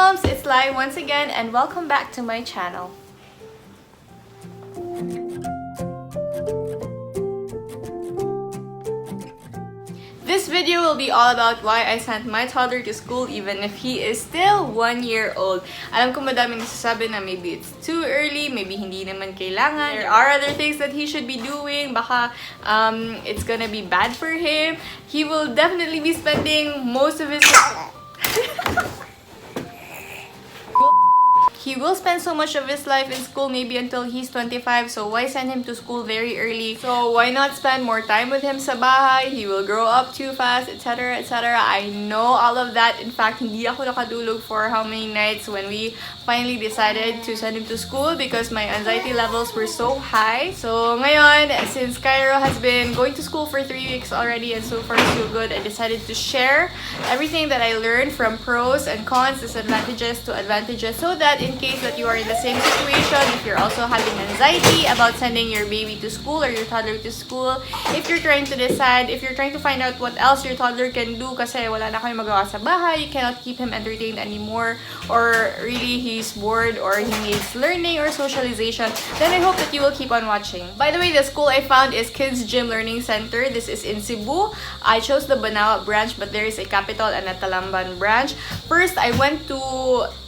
moms, it's Lai once again and welcome back to my channel. This video will be all about why I sent my toddler to school even if he is still 1 year old. Alam ko madaming nasasabi na maybe it's too early, maybe hindi naman kailangan. There are other things that he should be doing. Baka it's gonna be bad for him. He will definitely be spending most of his He will spend so much of his life in school, maybe until he's 25, so why send him to school very early? So why not spend more time with him sa bahay? He will grow up too fast, etc, etc. I know all of that. In fact, hindi ako nakadulog for how many nights when we finally decided to send him to school because my anxiety levels were so high. So ngayon, since Cairo has been going to school for 3 weeks already and so far so good, I decided to share everything that I learned from pros and cons, disadvantages to advantages, so that in case that you are in the same situation, if you're also having anxiety about sending your baby to school or your toddler to school, if you're trying to decide, if you're trying to find out what else your toddler can do kasi wala na kayong magawa sa bahay, you cannot keep him entertained anymore, or really he's bored or he needs learning or socialization, then I hope that you will keep on watching. By the way, the school I found is KIDZ Gym Learning Center. This is in Cebu. I chose the Banawa branch, but there is a Capital and a Talamban branch. First, I went to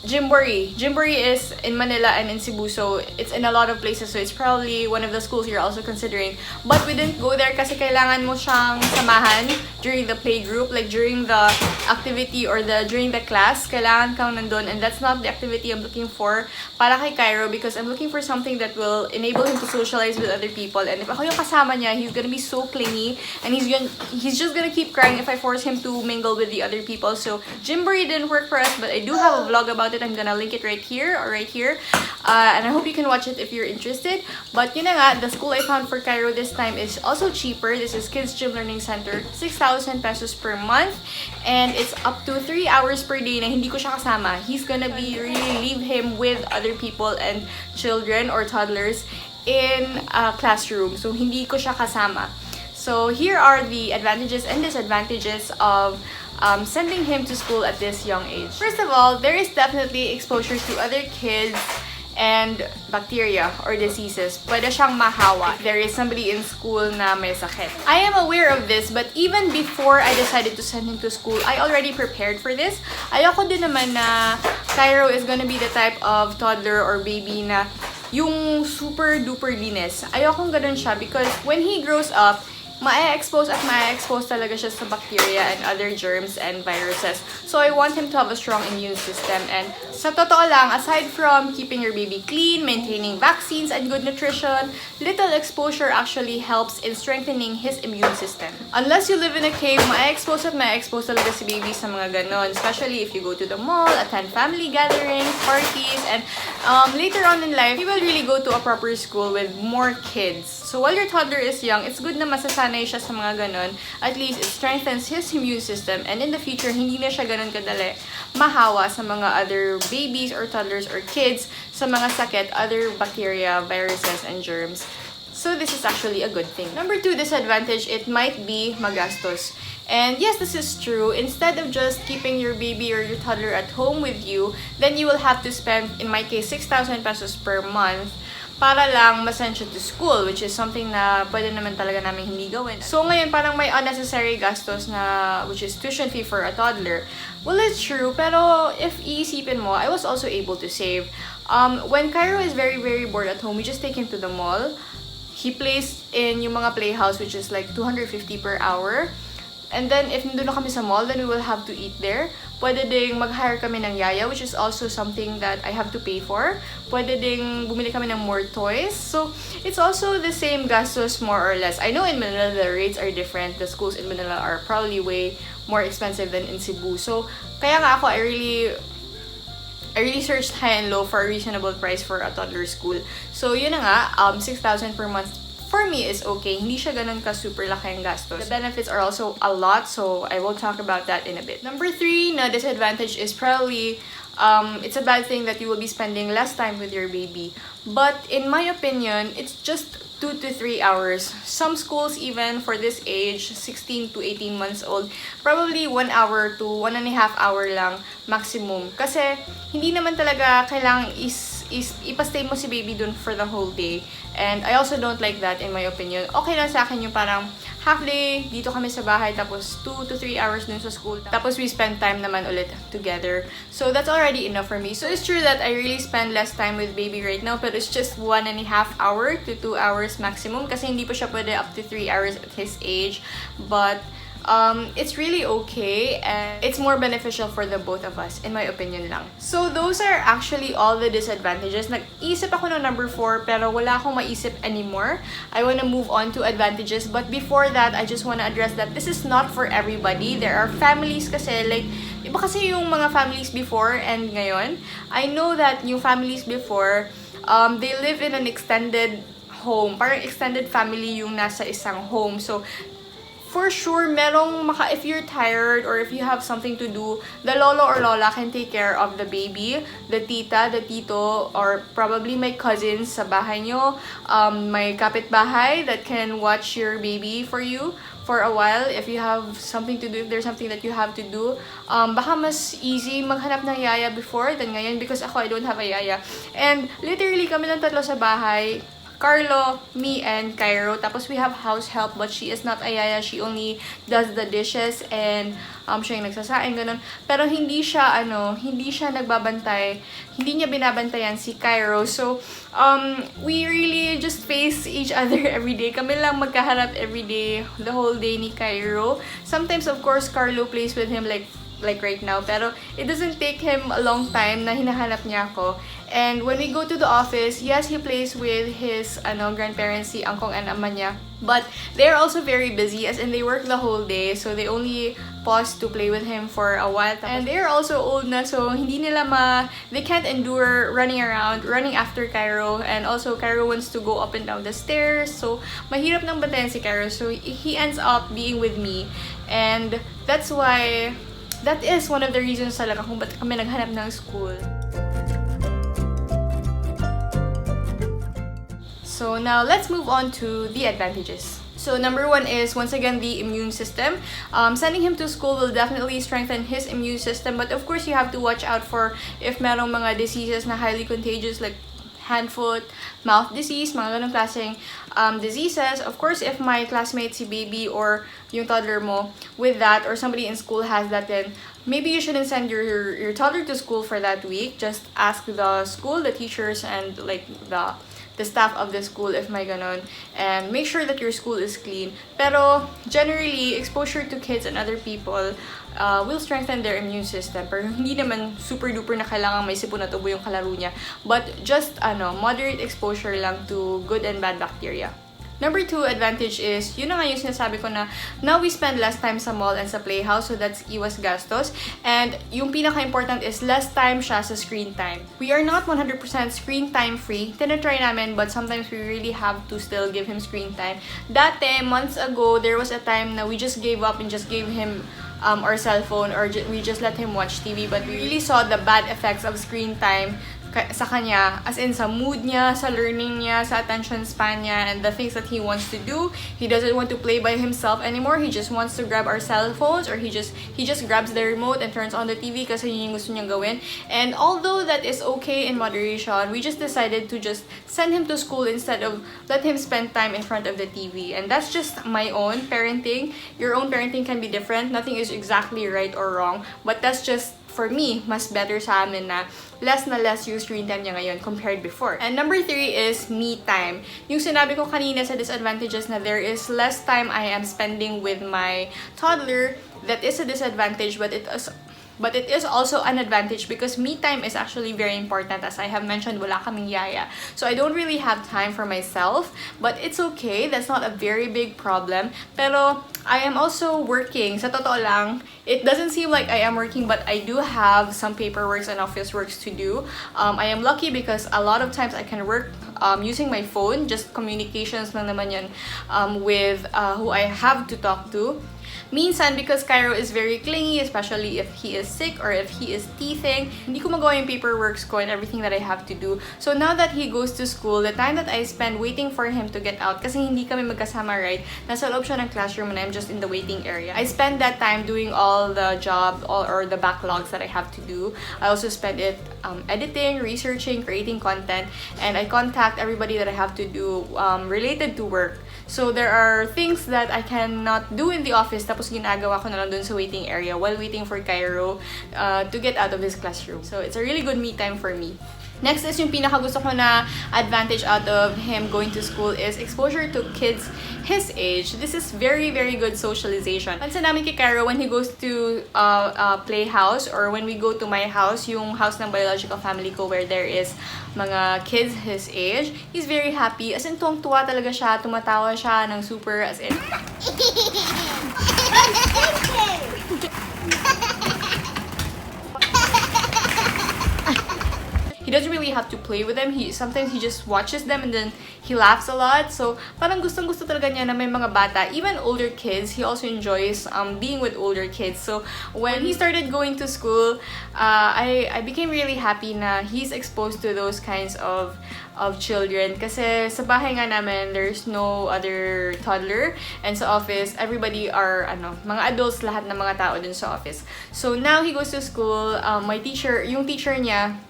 GYMBOREE. GYMBOREE is in Manila and in Cebu, so it's in a lot of places, so it's probably one of the schools you're also considering. But we didn't go there kasi kailangan mo siyang samahan during the playgroup, like during the activity or during the class, kailangan kang nandun, and that's not the activity I'm looking for para kay Cairo, because I'm looking for something that will enable him to socialize with other people. And if ako yung kasama niya, he's gonna be so clingy and he's just gonna keep crying if I force him to mingle with the other people. So GYMBOREE didn't work for us, but I do have a vlog about it. I'm gonna link it right here or right here, and I hope you can watch it if you're interested. But yun na nga, the school I found for Cairo this time is also cheaper. This is KIDZ Gym Learning Center, 6,000 pesos per month, and it's up to 3 hours per day na hindi ko siya kasama. He's gonna be really leave him with other people and children or toddlers in a classroom, so hindi ko siya kasama. So here are the advantages and disadvantages of sending him to school at this young age. First of all, there is definitely exposure to other kids and bacteria or diseases. Pwede siyang mahawa if there is somebody in school na may sakit. I am aware of this, but even before I decided to send him to school, I already prepared for this. Ayoko din naman na Cairo is gonna be the type of toddler or baby na yung super duper linis. Ayokong ganun siya because when he grows up, ma-expose talaga siya sa bacteria and other germs and viruses. So I want him to have a strong immune system. And sa totoo lang, aside from keeping your baby clean, maintaining vaccines and good nutrition, little exposure actually helps in strengthening his immune system. Unless you live in a cave, ma-expose talaga si baby sa mga ganon. Especially if you go to the mall, attend family gatherings, parties, and later on in life, you will really go to a proper school with more kids. So while your toddler is young, it's good na masasanay siya sa mga ganon. At least it strengthens his immune system, and in the future, hindi na siya ganon kadali mahawa sa mga other babies or toddlers or kids sa mga sakit, other bacteria, viruses, and germs. So this is actually a good thing. Number 2 disadvantage, it might be magastos. And yes, this is true. Instead of just keeping your baby or your toddler at home with you, then you will have to spend, in my case, 6,000 pesos per month para lang masend siya to school, which is something na pwede naman talaga namin hindi gawin. So ngayon, parang may unnecessary gastos na, which is tuition fee for a toddler. Well, it's true, pero if iisipin mo, I was also able to save. When Cairo is very, very bored at home, we just take him to the mall. He plays in yung mga playhouse, which is like 250 per hour. And then, if nandun na kami sa mall, then we will have to eat there. Pwede ding mag-hire kami ng yaya, which is also something that I have to pay for. Pwede ding bumili kami ng more toys. So, it's also the same gastos more or less. I know in Manila, the rates are different. The schools in Manila are probably way more expensive than in Cebu. So, kaya nga ako, I really searched high and low for a reasonable price for a toddler school. So, yun na nga, 6,000 per month for me is okay. Hindi siya ganun ka super laki ang gastos. The benefits are also a lot, so I will talk about that in a bit. Number 3 na disadvantage is probably it's a bad thing that you will be spending less time with your baby. But in my opinion, it's just 2 to 3 hours. Some schools even for this age, 16 to 18 months old, probably 1 hour to 1.5 hour lang maximum. Kasi hindi naman talaga kailangang ipastay mo si baby dun for the whole day. And I also don't like that in my opinion. Okay lang sa akin yung parang half day, dito kami sa bahay, tapos 2 to 3 hours dun sa school. Tapos we spend time naman ulit together. So that's already enough for me. So it's true that I really spend less time with baby right now, but it's just 1.5 hour to 2 hours maximum kasi hindi pa siya pwede up to 3 hours at his age. But it's really okay and it's more beneficial for the both of us, in my opinion lang. So those are actually all the disadvantages. Nag-isip ako ng number 4 pero wala akong maisip anymore. I wanna move on to advantages, but before that, I just wanna address that this is not for everybody. There are families kasi like, iba kasi yung mga families before and ngayon. I know that yung families before, they live in an extended home. Parang extended family yung nasa isang home. So for sure, if you're tired or if you have something to do, the lolo or lola can take care of the baby, the tita, the tito, or probably my cousins sa bahay nyo, my kapitbahay that can watch your baby for you for a while if you have something to do, if there's something that you have to do. Baka mas easy maghanap ng yaya before than ngayon because ako, I don't have a yaya. And literally, kami lang tatlo sa bahay. Carlo, me, and Cairo. Tapos we have house help, but she is not a yaya. She only does the dishes and siya yung nagsasaing, ganun. Pero hindi siya nagbabantay. Hindi niya binabantayan si Cairo. So, we really just face each other every day. Kami lang magkaharap every day, the whole day ni Cairo. Sometimes, of course, Carlo plays with him like right now. Pero it doesn't take him a long time na hinahanap niya ako. And when we go to the office, yes, he plays with his grandparents, si angkong and ama niya. But they're also very busy, as in they work the whole day. So they only pause to play with him for a while. And they're also old na, so they can't endure running around, running after Cairo. And also, Cairo wants to go up and down the stairs. So mahirap nang bantayan si Cairo. So he ends up being with me. And that is one of the reasons talaga kung ba't kami naghanap ng school. So now, let's move on to the advantages. So number 1 is, once again, the immune system. Sending him to school will definitely strengthen his immune system, but of course, you have to watch out for if merong mga diseases na highly contagious like hand, foot, mouth disease, mga ganong klaseng diseases. Of course, if my classmate, si baby, or yung toddler mo with that, or somebody in school has that, then maybe you shouldn't send your toddler to school for that week. Just ask the school, the teachers, and like the staff of the school if may ganon, and make sure that your school is clean. Pero generally, exposure to kids and other people will strengthen their immune system. Pero hindi naman super duper na kailangan may sipon at ubo yung kalaro niya, but just moderate exposure lang to good and bad bacteria. Number 2 advantage is, yun na nga yung sinasabi ko na now we spend less time sa mall and sa playhouse, so that's iwas gastos. And yung pinaka-important is less time siya sa screen time. We are not 100% screen time free. Tinatry namin, but sometimes we really have to still give him screen time. Dati, months ago, there was a time na we just gave up and just gave him our cell phone, or we just let him watch TV, but we really saw the bad effects of screen time sa kanya, as in sa mood niya, sa learning niya, sa attention span niya, and the things that he wants to do. He doesn't want to play by himself anymore. He just wants to grab our cell phones, or he just grabs the remote and turns on the TV kasi yun yung gusto niyang gawin. And although that is okay in moderation, we just decided to just send him to school instead of let him spend time in front of the TV. And that's just my own parenting. Your own parenting can be different. Nothing is exactly right or wrong, but that's just, for me, mas better sa amin na less yung screen time niya ngayon compared before. And number 3 is me time. Yung sinabi ko kanina sa disadvantages na there is less time I am spending with my toddler, that is a disadvantage, but it is also an advantage because me time is actually very important. As I have mentioned, wala kaming yaya. So I don't really have time for myself, but it's okay. That's not a very big problem. Pero I am also working. Sa totoo lang, it doesn't seem like I am working, but I do have some paperwork and office works to do. I am lucky because a lot of times I can work using my phone, just communications lang naman yan with who I have to talk to. minsan, because Cairo is very clingy, especially if he is sick or if he is teething, hindi ko magawa yung paperworks ko and everything that I have to do. So now that he goes to school, the time that I spend waiting for him to get out, kasi hindi kami magkasama, right? Nasa loob siya ng classroom and I'm just in the waiting area. I spend that time doing all the job or the backlogs that I have to do. I also spend it editing, researching, creating content, and I contact everybody that I have to do related to work. So there are things that I cannot do in the office, tapos ginagawa ko na lang dun sa waiting area while waiting for Cairo to get out of his classroom. So it's a really good me time for me. Next is yung pinakagusto ko na advantage out of him going to school is exposure to kids his age. This is very, very good socialization. Pansin namin kay Cairo when he goes to playhouse or when we go to my house, yung house ng biological family ko where there is mga kids his age, he's very happy. As in, tuwang-tuwa talaga siya, tumatawa siya ng super, as in... He doesn't really have to play with them. Sometimes he just watches them and then he laughs a lot. So, parang gustong-gusto talaga niya na may mga bata. Even older kids, he also enjoys being with older kids. So, when he started going to school, I became really happy na he's exposed to those kinds of children. Kasi sa bahay nga namin, there's no other toddler. And sa office, everybody are, mga adults, lahat ng mga tao dun sa office. So, now he goes to school. Yung teacher niya,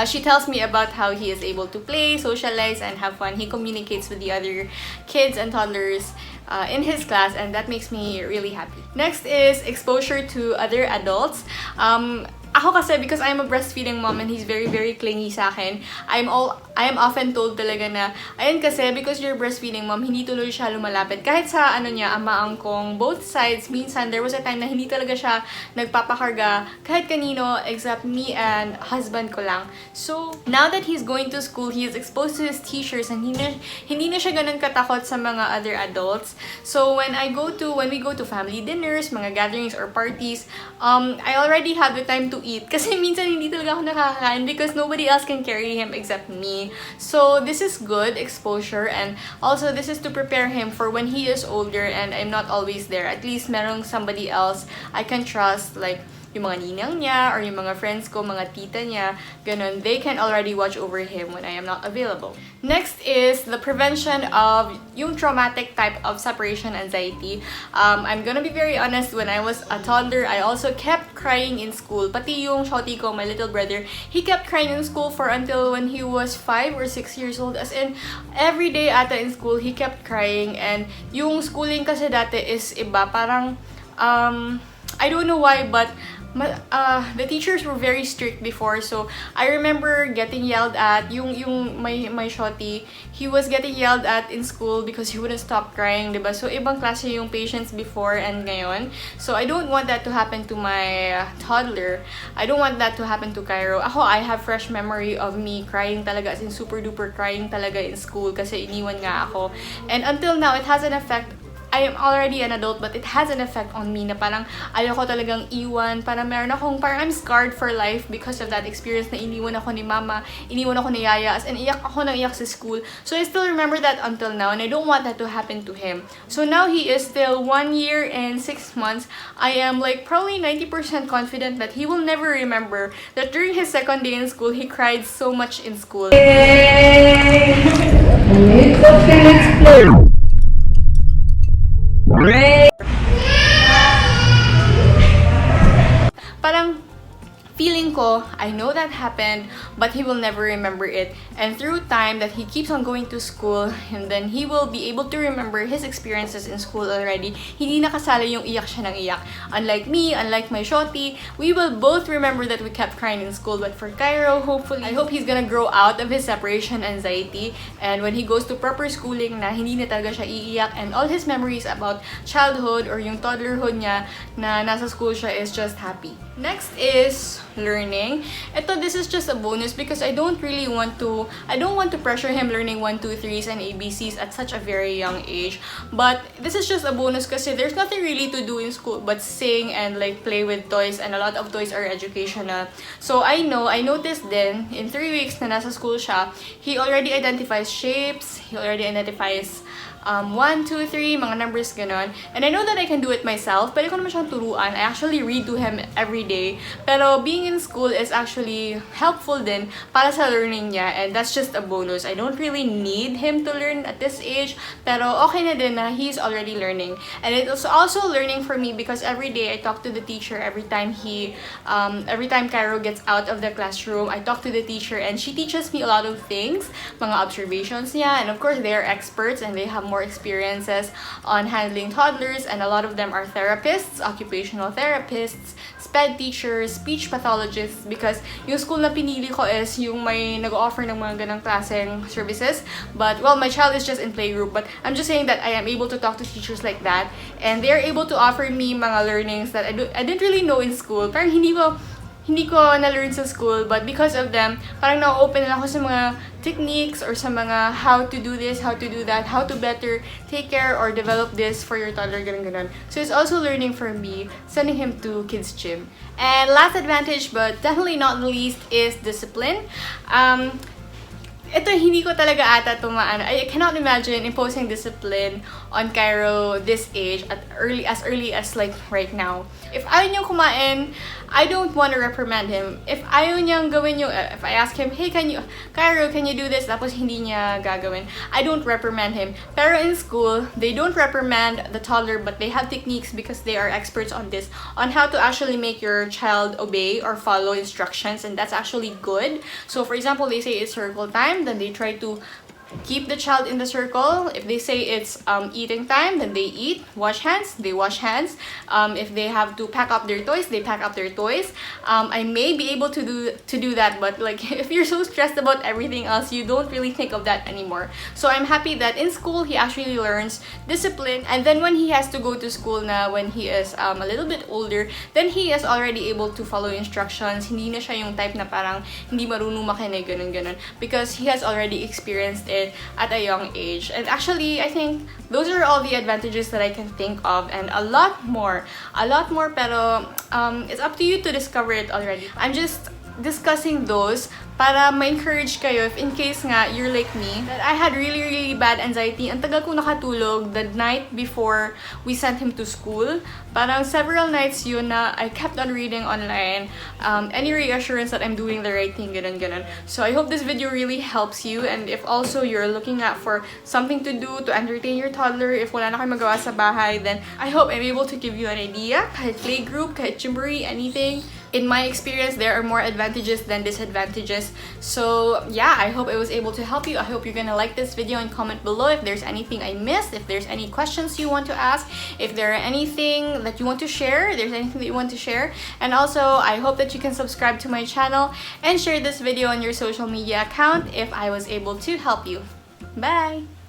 she tells me about how he is able to play, socialize, and have fun. He communicates with the other kids and toddlers in his class, and that makes me really happy. Next is exposure to other adults. Ako kasi, because I'm a breastfeeding mom and he's very, very clingy sa akin, I am often told talaga na, ayun kasi, because you're breastfeeding mom, hindi tuloy siya lumalapit. Kahit sa ama angkong, both sides, minsan, there was a time na hindi talaga siya nagpapakarga kahit kanino, except me and husband ko lang. So, now that he's going to school, he is exposed to his teachers and hindi na siya ganun katakot sa mga other adults. So, when we go to family dinners, mga gatherings or parties, I already have the time to eat. Kasi minsan hindi talaga ako nakakain because nobody else can carry him except me. So, this is good exposure, and also this is to prepare him for when he is older and I'm not always there. At least merong somebody else I can trust, like yung mga ninang niya or yung mga friends ko, mga tita niya, ganun, they can already watch over him when I am not available. Next is the prevention of yung traumatic type of separation anxiety. I'm gonna be very honest, when I was a toddler, I also kept crying in school. Pati yung shorty ko, my little brother, he kept crying in school for until when he was 5 or 6 years old. As in, every day ata in school, he kept crying. And yung schooling kasi dati is iba, parang, I don't know why, but the teachers were very strict before. So I remember getting yelled at. My shorty, he was getting yelled at in school because he wouldn't stop crying, diba? So ibang klase yung patience before and ngayon. So I don't want that to happen to my toddler. I don't want that to happen to Cairo. I have fresh memory of me crying talaga, as in super duper crying talaga in school kasi iniwan nga ako. And until now, it has an effect. I am already an adult, but it has an effect on me na parang ayoko talagang iwan. Parang I'm scarred for life because of that experience na iniwan ako ni mama, iniwan ako ni yaya, and iyak ako ng iyak sa school. So I still remember that until now, and I don't want that to happen to him. So now he is still 1 year and 6 months. I am like probably 90% confident that he will never remember that during his second day in school, he cried so much in school. Parang feeling ko, I know that happened, but he will never remember it. And through time that he keeps on going to school, and then he will be able to remember his experiences in school already. Hindi nakasali yung iyak siya ng iyak. Unlike me, unlike my shorty, we will both remember that we kept crying in school. But for Cairo, hopefully, I hope he's gonna grow out of his separation anxiety. And when he goes to proper schooling na hindi na talaga siya iiyak, and all his memories about childhood or yung toddlerhood niya na nasa school siya is just happy. Next is learning. This is just a bonus because I don't want to pressure him learning 1, 2, 3s and ABCs at such a very young age. But this is just a bonus kasi there's nothing really to do in school but sing and like play with toys, and a lot of toys are educational. So I noticed then in 3 weeks na nasa school siya, he already identifies shapes, he already identifies 1, 2, 3, mga numbers ganon. And I know that I can do it myself, pwede ko naman siyang turuan. I actually read to him every day. Pero being in school is actually helpful din para sa learning niya, and that's just a bonus. I don't really need him to learn at this age, pero okay na din na he's already learning. And it was also learning for me because every day I talk to the teacher every time Cairo gets out of the classroom. I talk to the teacher and she teaches me a lot of things, mga observations niya, and of course they are experts and they have more experiences on handling toddlers, and a lot of them are therapists, occupational therapists, SPED teachers, speech pathologists, because yung school na pinili ko is yung may nag-offer ng mga ganang klaseng services. But well, my child is just in playgroup, but I'm just saying that I am able to talk to teachers like that, and they're able to offer me mga learnings that I didn't really know in school. Parang hindi ko na-learn sa school, but because of them, parang na-open na ako sa mga techniques or sa mga how to do this, how to do that, how to better take care or develop this for your toddler, ganun. So it's also learning for me, sending him to KIDZ gym. And last advantage, but definitely not the least, is discipline. Ito, hindi ko talaga ata tumaan. I cannot imagine imposing discipline on Cairo this age as early as like right now. If ayaw niyang kumain, I don't want to reprimand him. If ayaw niyang gawin yung, if I ask him, hey, Cairo, can you do this? Tapos hindi niya gagawin, I don't reprimand him. Pero in school, they don't reprimand the toddler, but they have techniques because they are experts on this, on how to actually make your child obey or follow instructions, and that's actually good. So for example, they say it's circle time, then they try to keep the child in the circle. If they say it's eating time, then they eat. Wash hands, they wash hands. If they have to pack up their toys, they pack up their toys. I may be able to do that, but like if you're so stressed about everything else, you don't really think of that anymore. So I'm happy that in school he actually learns discipline, and then when he has to go to school na, when he is a little bit older, then he is already able to follow instructions. Hindi na siya yung type na parang hindi marunong makinig, ganun, because he has already experienced it at a young age. And actually, I think those are all the advantages that I can think of, and a lot more, pero it's up to you to discover it already. I'm just discussing those para ma-encourage kayo if in case nga you're like me, that I had really bad anxiety. Ang tagal ko nakatulog the night before we sent him to school. Parang several nights yun na I kept on reading online any reassurance that I'm doing the right thing, ganun. So I hope this video really helps you, and if also you're looking at for something to do to entertain your toddler, if wala na kayo magawa sa bahay, then I hope I'm able to give you an idea. Kahit playgroup, kahit GYMBOREE, anything. In my experience, there are more advantages than disadvantages. So yeah, I hope I was able to help you. I hope you're gonna like this video and comment below if there's anything I missed, if there's any questions you want to ask, if there are anything that you want to share, And also, I hope that you can subscribe to my channel and share this video on your social media account if I was able to help you. Bye!